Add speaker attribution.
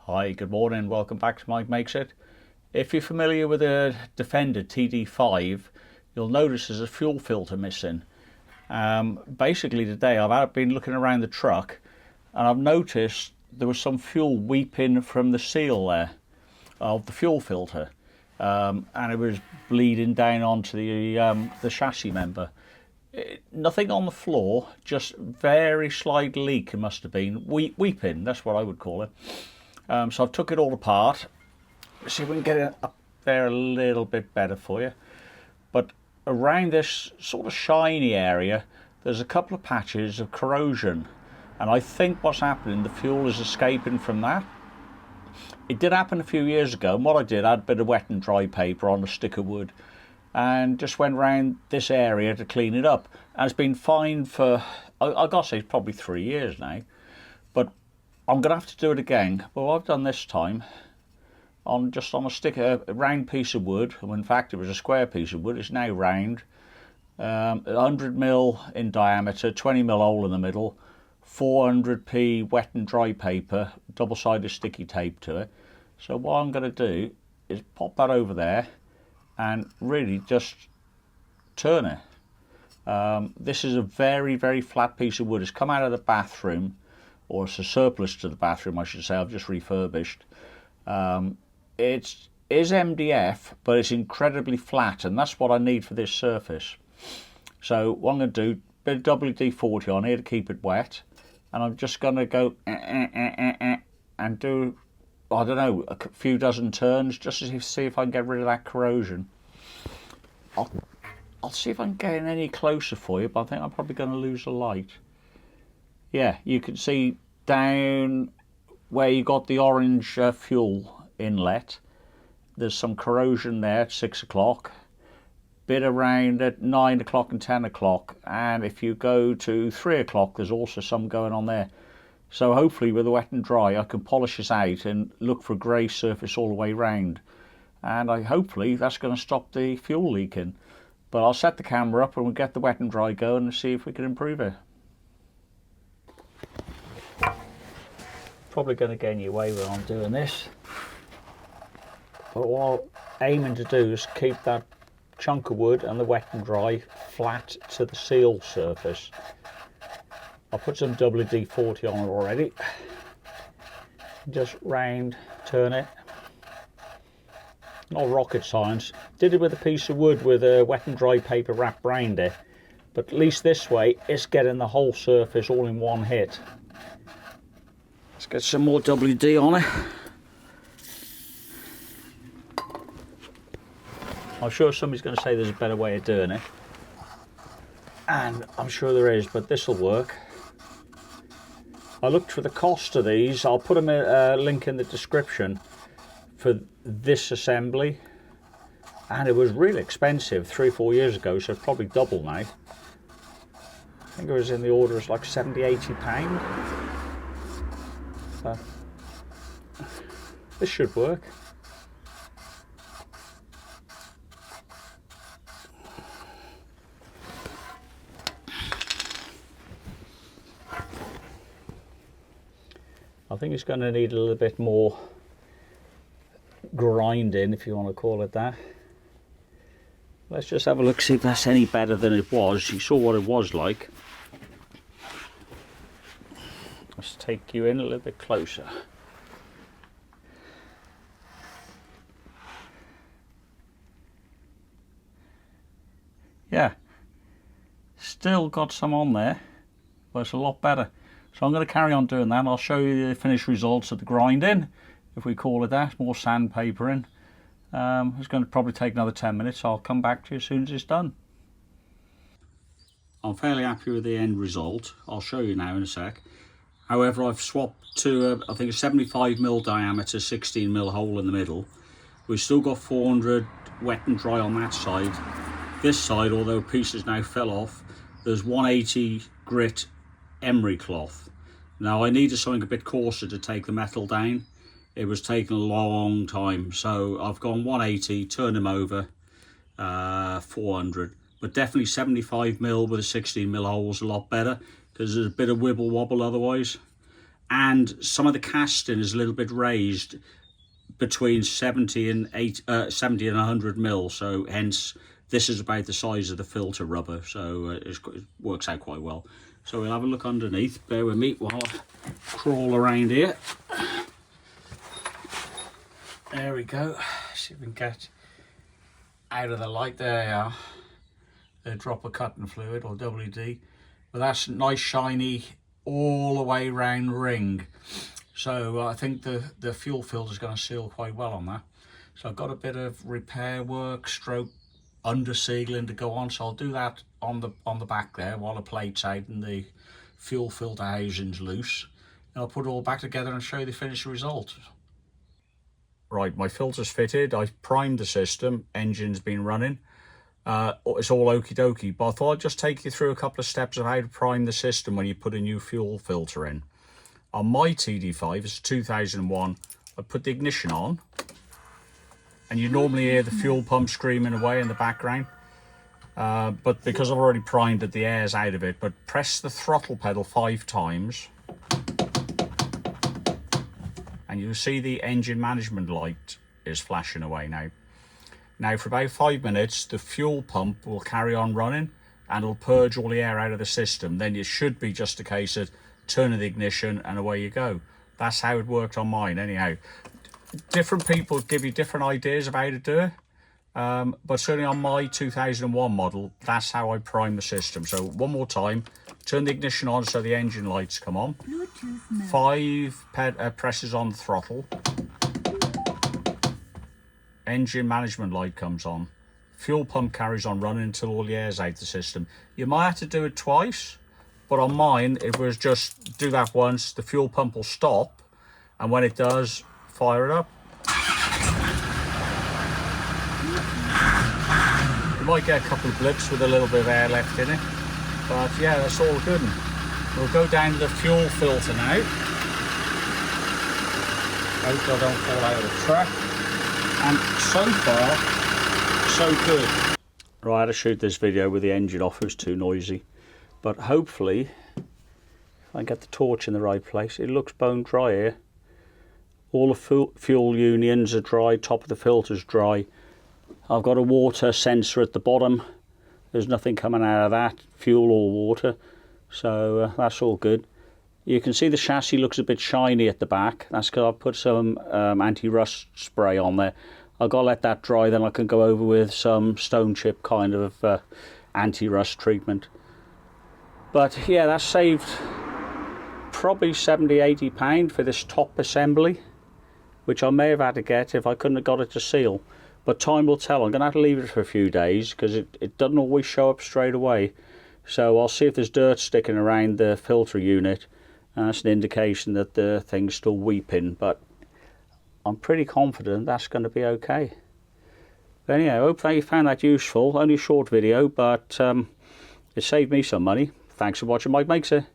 Speaker 1: Hi, good morning, welcome back to Mike Makes It. If you're familiar with a Defender TD5, you'll notice there's a fuel filter missing. Basically today I've been looking around the truck and I've noticed there was some fuel weeping from the seal there of the fuel filter, and it was bleeding down onto the chassis member. Nothing on the floor, just very slight leak. It must have been weeping, that's what I would call it. So I've took it all apart. See if we can get it up there a little bit better for you. But around this sort of shiny area, there's a couple of patches of corrosion. And I think what's happening, the fuel is escaping from that. It did happen a few years ago, and what I did, I had a bit of wet and dry paper on a stick of wood and just went around this area to clean it up. And it's been fine for, I gotta say, probably 3 years now. But I'm going to have to do it again. Well, I've done this time on a stick, a round piece of wood. Well, in fact, it was a square piece of wood. It's now round. 100mm in diameter, 20mm hole in the middle, 400p wet and dry paper, double-sided sticky tape to it. So what I'm going to do is pop that over there and really just turn it. This is a very, very flat piece of wood. It's come out of the bathroom, or it's a surplus to the bathroom, I should say. I've just refurbished. It is MDF, but it's incredibly flat, and that's what I need for this surface. So what I'm going to do, a bit of WD-40 on here to keep it wet, and I'm just going to go and do, I don't know, a few dozen turns just to see if I can get rid of that corrosion. I'll see if I can get any closer for you, but I think I'm probably going to lose the light. Yeah, you can see down where you got the orange fuel inlet, there's some corrosion there at 6 o'clock, bit around at 9 o'clock and 10 o'clock, and if you go to 3 o'clock there's also some going on there. So hopefully with the wet and dry I can polish this out and look for a grey surface all the way round, and hopefully that's going to stop the fuel leaking. But I'll set the camera up and we'll get the wet and dry going and see if we can improve it. Probably going to get in your way when I'm doing this, but what I'm aiming to do is keep that chunk of wood and the wet and dry flat to the seal surface. I'll put some WD-40 on it already. Just round turn it. Not rocket science. Did it with a piece of wood with a wet and dry paper wrapped around it, but at least this way it's getting the whole surface all in one hit. Let's get some more WD on it. I'm sure somebody's going to say there's a better way of doing it, and I'm sure there is, but this will work. I looked for the cost of these. I'll put a link in the description for this assembly, and it was really expensive 3 or 4 years ago, so it's probably double now. I think it was in the order of like £70–80. So this should work. I think it's going to need a little bit more grinding, if you want to call it that. Let's just have a look, see if that's any better than it was. You saw what it was like. Let's take you in a little bit closer. Yeah, still got some on there, but it's a lot better. So I'm going to carry on doing that. I'll show you the finished results of the grinding, if we call it that, more sandpapering. It's going to probably take another 10 minutes. So I'll come back to you as soon as it's done. I'm fairly happy with the end result. I'll show you now in a sec. However, I've swapped to I think a 75mm diameter, 16mm hole in the middle. We've still got 400 wet and dry on that side. This side, although pieces now fell off, there's 180 grit emery cloth. Now I needed something a bit coarser to take the metal down. It was taking a long time, so I've gone 180, turned them over, 400, but definitely 75mm with a 16mm hole was a lot better, because there's a bit of wibble wobble otherwise. and some of the casting is a little bit raised between 70 and 100 mil, so hence this is about the size of the filter rubber, so it works out quite well. So we'll have a look underneath. Bear with me while I crawl around here. There we go. See if we can get out of the light. There you are. A drop of cutting fluid, or WD. But that's nice shiny all the way round ring. So I think the fuel filter is going to seal quite well on that. So I've got a bit of repair work, stroke under sealing to go on. So I'll do that on the back there while the plate's out and the fuel filter housing's loose. And I'll put it all back together and show you the finished result. Right, my filter's fitted. I've primed the system. Engine's been running. It's all okie dokie. But I thought I'd just take you through a couple of steps of how to prime the system when you put a new fuel filter in. On my TD5, it's 2001, I put the ignition on, and you normally hear the fuel pump screaming away in the background. But because I've already primed it, the air's out of it. But press the throttle pedal 5 times, and you'll see the engine management light is flashing away now. Now, for about 5 minutes, the fuel pump will carry on running, and it'll purge all the air out of the system. Then it should be just a case of turning the ignition and away you go. That's how it worked on mine anyhow. Different people give you different ideas of how to do it, but certainly on my 2001 model, that's how I prime the system. So one more time, turn the ignition on so the engine lights come on. 5 presses on the throttle. Engine management light comes on. Fuel pump carries on running until all the air's out the system. You might have to do it twice, but on mine it was just do that once, the fuel pump will stop, and when it does, fire it up. You might get a couple of blips with a little bit of air left in it, but yeah, that's all good. We'll go down to the fuel filter now. Hope I don't fall out of the track. And so far, so good. Right, I had to shoot this video with the engine off, it was too noisy. But hopefully, if I can get the torch in the right place, it looks bone dry here. All the fuel unions are dry, top of the filter's dry. I've got a water sensor at the bottom. There's nothing coming out of that, fuel or water. So that's all good. You can see the chassis looks a bit shiny at the back. That's because I've put some anti-rust spray on there. I've got to let that dry, then I can go over with some stone chip kind of anti-rust treatment. But yeah, that saved probably £70–80 for this top assembly, which I may have had to get if I couldn't have got it to seal. But time will tell. I'm going to have to leave it for a few days because it doesn't always show up straight away. So I'll see if there's dirt sticking around the filter unit. That's an indication that the thing's still weeping, but I'm pretty confident that's going to be okay. But anyhow, I hope that you found that useful. Only a short video, but it saved me some money. Thanks for watching Mike Makes It.